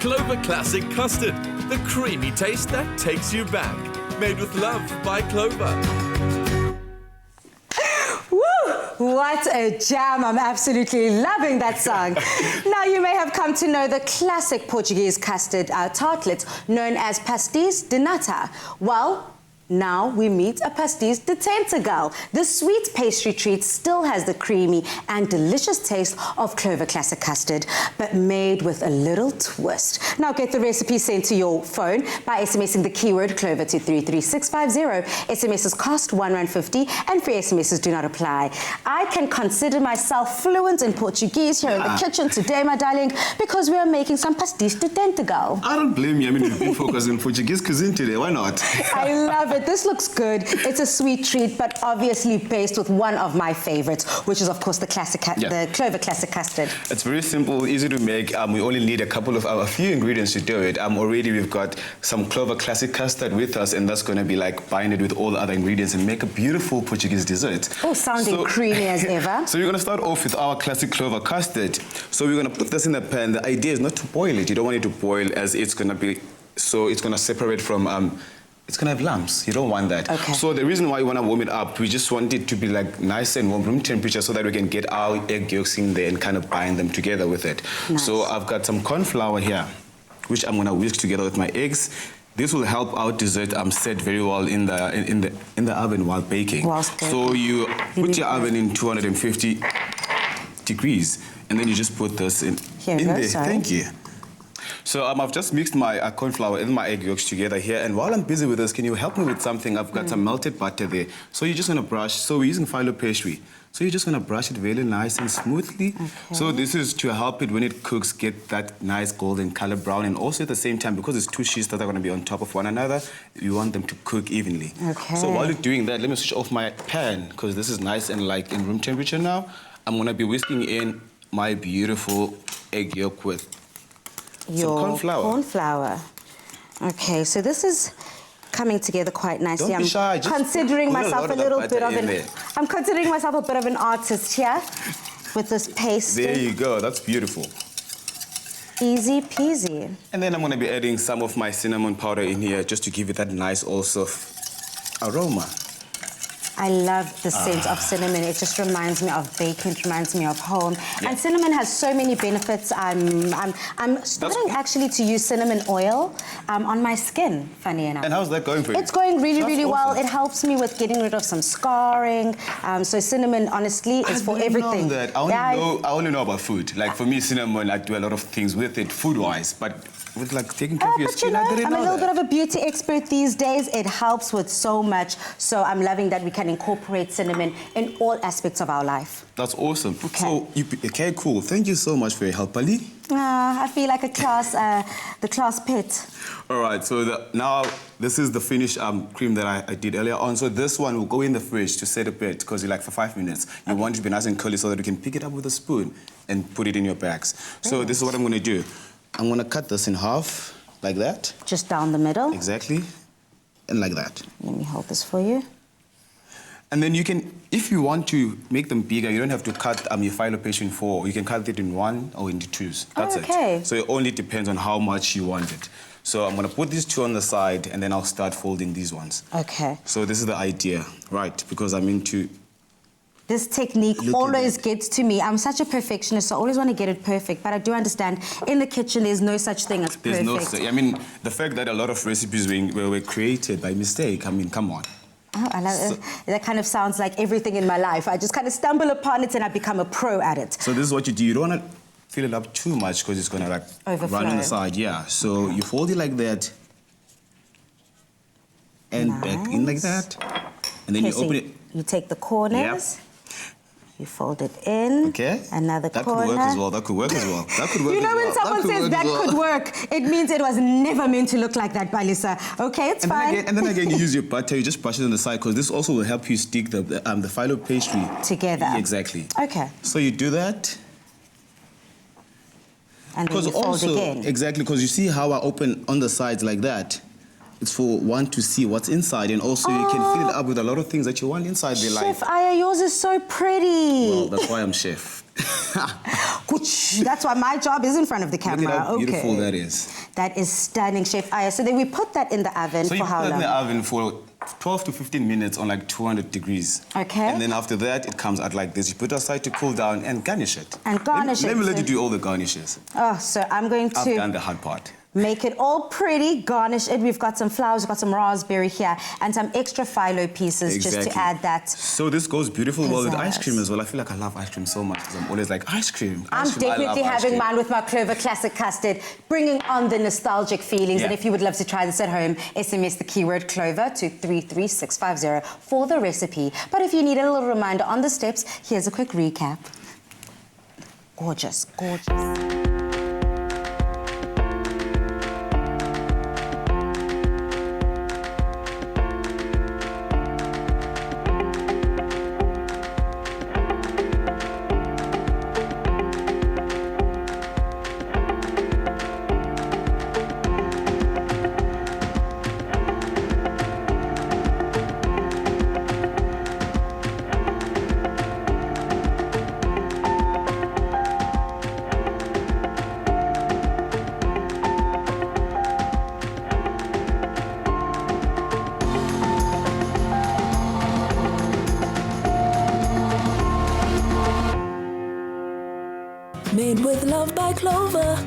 Clover Classic Custard, the creamy taste that takes you back. Made with love by Clover. What a jam. I'm absolutely loving that song. Now, you may have come to know the classic Portuguese custard tartlets known as Pasteis de Nata. Well, now we meet a Pasteis de Tentugal. The sweet pastry treat still has the creamy and delicious taste of Clover Classic custard, but made with a little twist. Now get the recipe sent to your phone by SMSing the keyword Clover to 33650. SMSs cost R1.50 and free SMSs do not apply. I can consider myself fluent in Portuguese here in the kitchen today, my darling, because we are making some Pasteis de Tentugal. I don't blame you. I mean, we've been focused on Portuguese cuisine today. Why not? I love it. This looks good. It's a sweet treat, but obviously based with one of my favorites, which is, of course, the the Clover Classic custard. It's very simple, easy to make. We only need a few ingredients to do it. Already we've got some Clover Classic custard with us, and that's going to be like bind it with all the other ingredients and make a beautiful Portuguese dessert. Oh, sounding creamy as ever. So we're going to start off with our classic Clover custard. So we're going to put this in the pan. The idea is not to boil it. You don't want it to boil, as it's going to be, so it's going to separate from it's going to have lumps. You don't want that. Okay. So the reason why we want to warm it up, we just want it to be like nice and warm, room temperature, so that we can get our egg yolks in there and kind of bind them together with it. Nice. So I've got some corn flour here, which I'm going to whisk together with my eggs. This will help our dessert set very well in the oven while baking. So you put your oven in 250 degrees, and then you just put this in there. Sorry. Thank you. So I've just mixed my corn flour and my egg yolks together here, and while I'm busy with this, can you help me with something? I've got some melted butter there. So you're just going to brush. So we're using phyllo pastry. So you're just going to brush it really nice and smoothly. Okay. So this is to help it when it cooks get that nice golden color brown, and also at the same time, because it's two sheets that are going to be on top of one another, you want them to cook evenly. Okay. So while you're doing that, let me switch off my pan, because this is nice and like in room temperature now. I'm going to be whisking in my beautiful egg yolk with your corn flour. Okay, so this is coming together quite nicely. Don't be shy. I'm considering myself a little bit of an. I'm considering myself a bit of an artist here with this paste. There you go. That's beautiful. Easy peasy. And then I'm going to be adding some of my cinnamon powder in here just to give it that nice also aroma. I love the scent of cinnamon. It just reminds me of baking. It reminds me of home. Yeah. And cinnamon has so many benefits. I'm starting actually to use cinnamon oil on my skin, funny enough. And how's that going for you? It's going really, really awesome. well. It helps me with getting rid of some scarring. So cinnamon, honestly, is for everything. That. I only know about food. Like for me, cinnamon, I do a lot of things with it, food-wise. But with like taking care of your skin, I didn't know I'm a little bit of a beauty expert these days. It helps with so much. So I'm loving that we can incorporate cinnamon in all aspects of our life. That's awesome. Okay. So, okay, cool. Thank you so much for your help, Ali. I feel like a class, the class pet. All right, so now this is the finished cream that I did earlier on. So this one will go in the fridge to set a bit, because you like for 5 minutes. You want it to be nice and curly so that you can pick it up with a spoon and put it in your bags. So this is what I'm going to do. I'm going to cut this in half, like that. Just down the middle? Exactly. And like that. Let me hold this for you. And then you can, if you want to make them bigger, you don't have to cut your phyllo pastry in 4. You can cut it in 1 or into 2s. That's it. So it only depends on how much you want it. So I'm going to put these 2 on the side, and then I'll start folding these ones. Okay. So this is the idea, right? Because I'm into... This technique always gets to me. I'm such a perfectionist, so I always want to get it perfect. But I do understand, in the kitchen, there's no such thing as perfect. There's no... I mean, the fact that a lot of recipes were created by mistake, I mean, come on. Oh, I love it. That kind of sounds like everything in my life. I just kind of stumble upon it and I become a pro at it. So this is what you do. You don't want to fill it up too much, because it's going to like run on the side. Yeah. So you fold it like that and back in like that, and then you open it. You take the corners. Yep. You fold it in. Okay. Another corner. That could work as well. That could work as well. That could work. You know, when someone says that could work, it means it was never meant to look like that, Balisa. Okay, it's fine. And then again, you use your butter. You just brush it on the side, because this also will help you stick the phyllo pastry together. Exactly. Okay. So you do that. And then you fold again. Exactly, because you see how I open on the sides like that. It's for one to see what's inside, and also you can fill it up with a lot of things that you want inside the life. Chef Aya, yours is so pretty. Well, that's why I'm chef. That's why my job is in front of the camera. Look at how beautiful that is. That is stunning, Chef Aya. So then we put that in the oven So for how long? you put it in the oven for 12 to 15 minutes on like 200 degrees. Okay. And then after that, it comes out like this. You put it aside to cool down and garnish it. And garnish it. Let me let you do all the garnishes. Oh, so I'm going I've to done the hard part. make it all pretty, garnish it. We've got some flowers, we've got some raspberry here, and some extra phyllo pieces just to add that. So this goes beautiful well with ice pizzazz. cream as well. I feel like I love ice cream so much because I'm always like, ice cream. I'm Ice cream. I love definitely ice having cream. mine with my Clover Classic custard, bringing on the nostalgic feelings. Yeah. And if you would love to try this at home, SMS the keyword Clover to 33650 for the recipe. But if you need a little reminder on the steps, here's a quick recap. Gorgeous, gorgeous. Made with love by Clover.